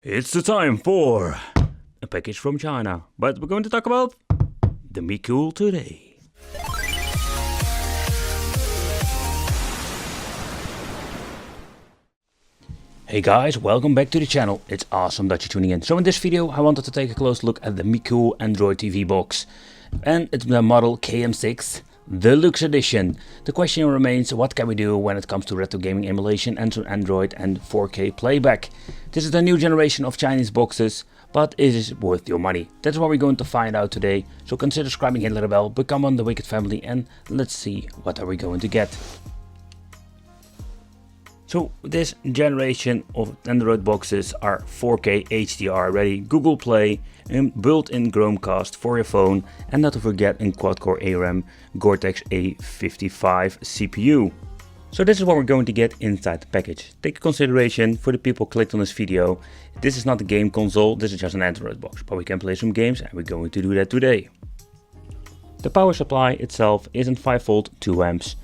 It's the time for a package from China, but we're going to talk about the Mecool today. Hey guys, welcome back to the channel. It's awesome that you're tuning in. So in this video I wanted to take a close look at the Mecool Android TV box, and it's the model KM6 Deluxe Edition. The question remains, what can we do when it comes to retro gaming emulation and to Android and 4K playback? This is the new generation of Chinese boxes, but is it worth your money? That's what we're going to find out today. So consider subscribing, hit the bell, become on the Wicked family, and let's see what are we going to get. So this generation of Android boxes are 4K HDR ready, Google Play, and built-in Chromecast for your phone, and not to forget a quad-core ARM Cortex A55 CPU. So this is what we're going to get inside the package. Take into consideration for the people who clicked on this video, this is not a game console, this is just an Android box, but we can play some games and we're going to do that today. The power supply itself isn't 5V 2 amps.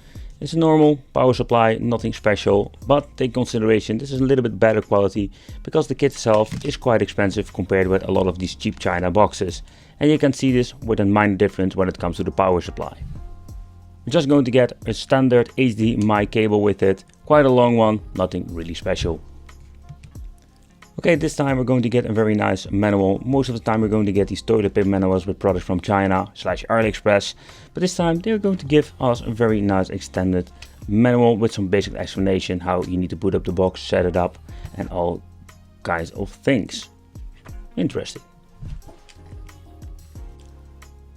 It's a normal power supply, nothing special, but take consideration this is a little bit better quality because the kit itself is quite expensive compared with a lot of these cheap China boxes, and you can see this with a minor difference when it comes to the power supply. We're just going to get a standard HDMI cable with it, quite a long one, nothing really special. Okay, this time we're going to get a very nice manual. Most of the time we're going to get these toilet paper manuals with products from China / AliExpress, but this time they're going to give us a very nice extended manual with some basic explanation how you need to boot up the box, set it up, and all kinds of things. Interesting.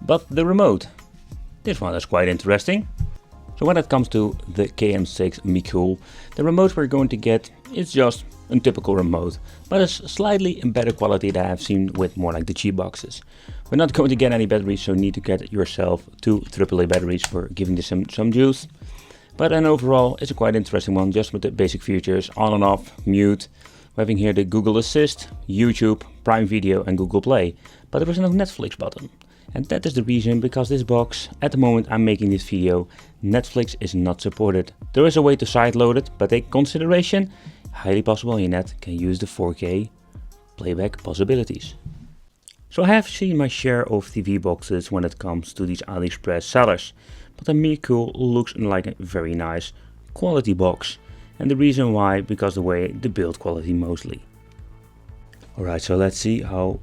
But the remote, this one is quite interesting. So when it comes to the KM6 Mecool, the remote we're going to get is just a typical remote, but it's slightly in better quality than I've seen with more like the cheap boxes. We're not going to get any batteries, so you need to get yourself 2 AAA batteries for giving this some juice. But then overall, it's a quite interesting one, just with the basic features, on and off, mute. We're having here the Google Assist, YouTube, Prime Video and Google Play, but there is no Netflix button. And that is the reason, because this box, at the moment I'm making this video, Netflix is not supported. There is a way to sideload it, but take consideration, highly possible your net can use the 4K playback possibilities. So I have seen my share of TV boxes when it comes to these AliExpress sellers, but the Mecool looks like a very nice quality box. And the reason why, because the way the build quality mostly. Alright, so let's see how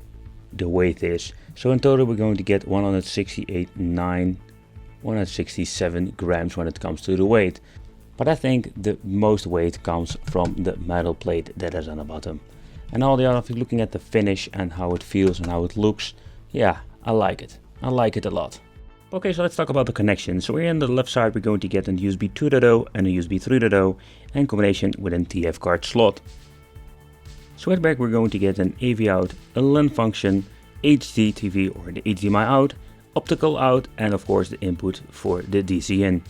the weight is. So in total we're going to get 167 grams when it comes to the weight. But I think the most weight comes from the metal plate that is on the bottom. And all the other, looking at the finish and how it feels and how it looks, yeah, I like it. I like it a lot. Okay, so let's talk about the connection. So here on the left side we're going to get a USB 2.0 and a USB 3.0 in combination with a TF card slot. So at the back we're going to get an AV out, a LAN function, HD TV or the HDMI out, optical out, and of course the input for the DC in.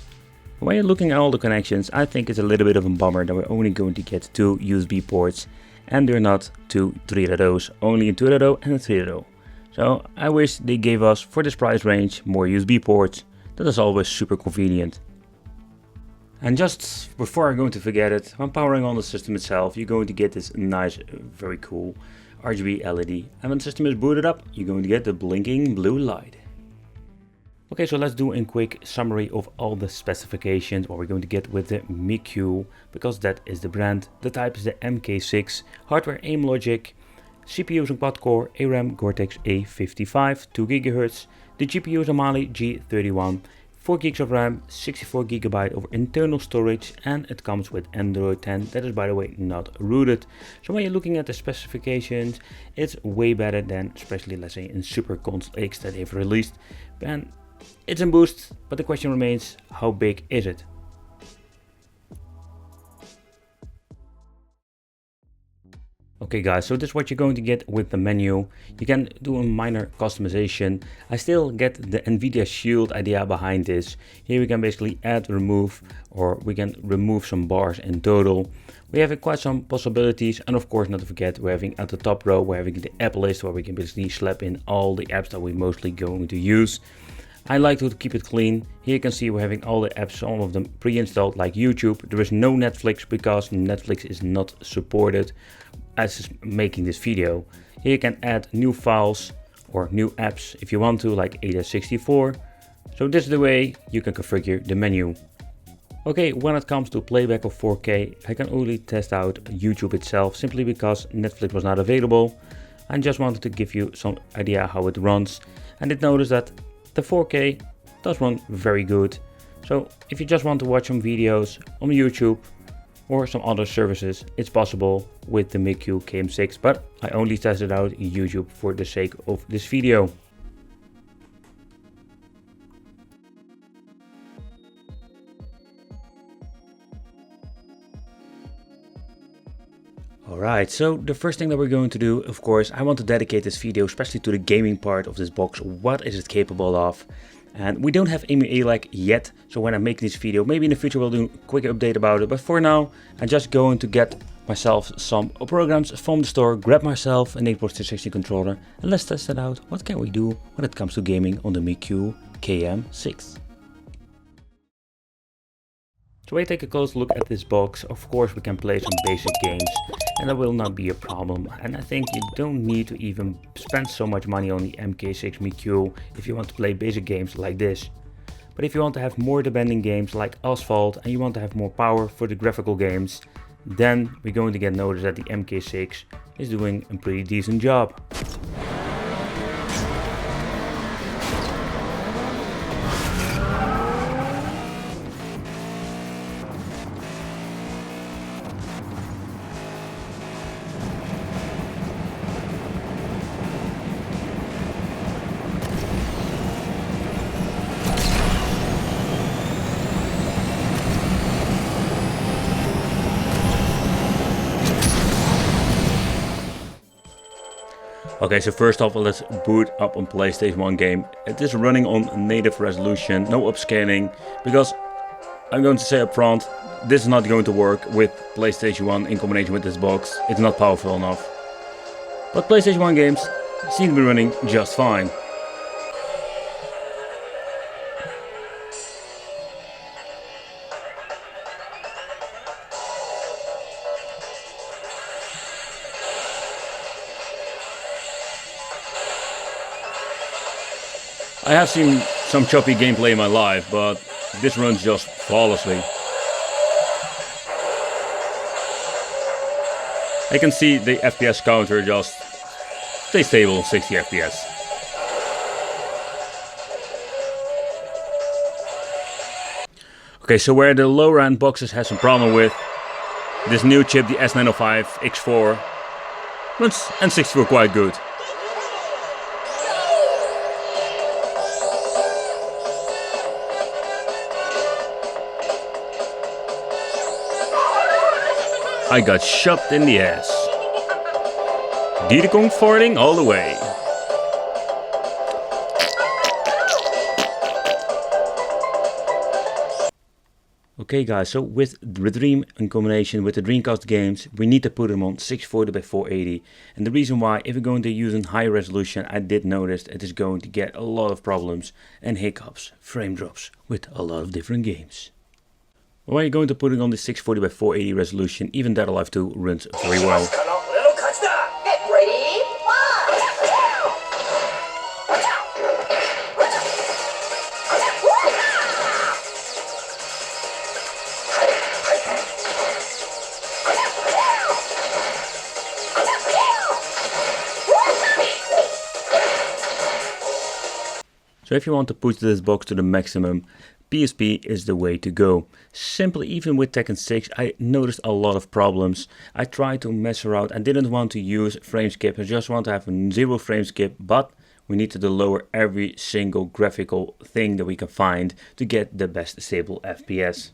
When you're looking at all the connections, I think it's a little bit of a bummer that we're only going to get 2 USB ports and they're not 2 3.0s, only a 2.0 and a 3.0. So I wish they gave us, for this price range, more USB ports. That is always super convenient. And just before I'm going to forget it, when powering on the system itself, you're going to get this nice, very cool RGB LED. And when the system is booted up, you're going to get the blinking blue light. Okay, so let's do a quick summary of all the specifications, what we're going to get with the Mecool, because that is the brand. The type is the MK6, hardware Amlogic, CPU is a quad-core ARM Cortex A55, 2 GHz, the GPU is a Mali G31, 4 GB of RAM, 64 GB of internal storage, and it comes with Android 10, that is by the way not rooted. So when you're looking at the specifications, it's way better than, especially let's say in Super Cons X that they've released. And it's a boost, but the question remains, how big is it? Okay guys, so this is what you're going to get with the menu. You can do a minor customization. I still get the NVIDIA Shield idea behind this. Here we can basically add, remove, or we can remove some bars in total. We have quite some possibilities, and of course not to forget we're having at the top row, we're having the app list where we can basically slap in all the apps that we're mostly going to use. I like to keep it clean. Here you can see we're having all the apps, all of them pre-installed like YouTube. There is no Netflix because Netflix is not supported. as making this video. Here you can add new files or new apps if you want to, like ADAS64. So this is the way you can configure the menu. Okay, when it comes to playback of 4K, I can only test out YouTube itself simply because Netflix was not available. I just wanted to give you some idea how it runs, and did notice that the 4K does run very good. So if you just want to watch some videos on YouTube or some other services, it's possible with the Mecool KM6, but I only tested out YouTube for the sake of this video. Alright, so the first thing that we're going to do, of course, I want to dedicate this video especially to the gaming part of this box. What is it capable of? And we don't have Emulation yet, so when I make this video, maybe in the future we'll do a quick update about it. But for now, I'm just going to get myself some programs from the store, grab myself an 8.360 controller, and let's test it out. What can we do when it comes to gaming on the Mecool KM6? So when I take a close look at this box, of course we can play some basic games and that will not be a problem. And I think you don't need to even spend so much money on the MK6 Mecool if you want to play basic games like this. But if you want to have more demanding games like Asphalt and you want to have more power for the graphical games, then we're going to get noticed that the MK6 is doing a pretty decent job. Okay, so first off, let's boot up on PlayStation 1 game. It is running on native resolution, no upscaling, because I'm going to say up front, this is not going to work with PlayStation 1 in combination with this box. It's not powerful enough. But PlayStation 1 games seem to be running just fine. I have seen some choppy gameplay in my life, but this runs just flawlessly. I can see the FPS counter just stay stable, 60 FPS. Okay, so where the lower end boxes has some problem with, this new chip, the S905 X4, runs N64 quite good. I got shot in the ass. Diddy Kong farting all the way. Okay guys, so with the Dream in combination with the Dreamcast games, we need to put them on 640x480. And the reason why, if we're going to use a high resolution, I did notice it is going to get a lot of problems and hiccups, frame drops with a lot of different games. When you're going to put it on the 640x480 resolution, even Dead Alive 2 runs very well. So if you want to push this box to the maximum, PSP is the way to go. Simply, even with Tekken 6, I noticed a lot of problems. I tried to mess around. I didn't want to use frame skip. I just want to have a 0 frame skip, but we need to lower every single graphical thing that we can find to get the best stable FPS.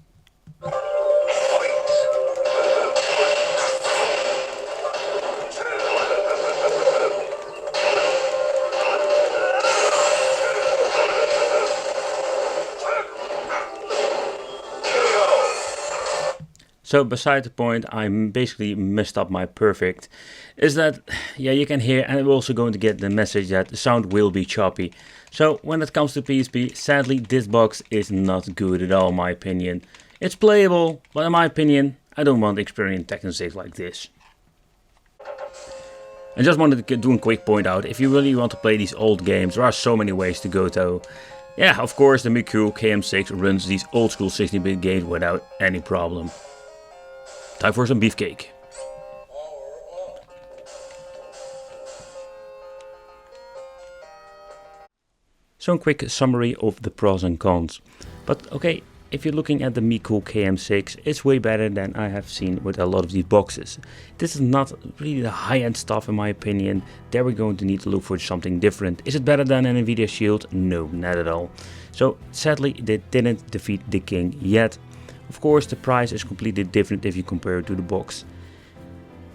So beside the point, I basically messed up my perfect, is that, yeah, you can hear, and we're also going to get the message that the sound will be choppy. So when it comes to PSP, sadly this box is not good at all in my opinion. It's playable, but in my opinion, I don't want to experience Tekken 6 like this. I just wanted to do a quick point out, if you really want to play these old games, there are so many ways to go to. Yeah, of course the Mecool KM6 runs these old school 16-bit games without any problem. Time for some beefcake. So a quick summary of the pros and cons. But okay, if you're looking at the Mecool KM6, it's way better than I have seen with a lot of these boxes. This is not really the high-end stuff in my opinion. There we're going to need to look for something different. Is it better than an Nvidia Shield? No, not at all. So sadly they didn't defeat the king yet. Of course the price is completely different if you compare it to the box.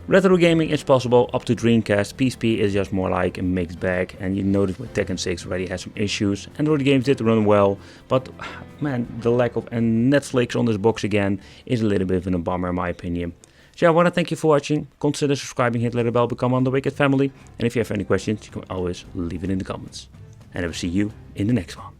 Retro gaming is possible up to Dreamcast. PSP is just more like a mixed bag, and you notice with Tekken 6 already has some issues. Android games did run well, but man, the lack of Netflix on this box again is a little bit of a bummer in my opinion. So yeah, I want to thank you for watching. Consider subscribing, hit the little bell, become on the Wicked family. And if you have any questions, you can always leave it in the comments. And I will see you in the next one.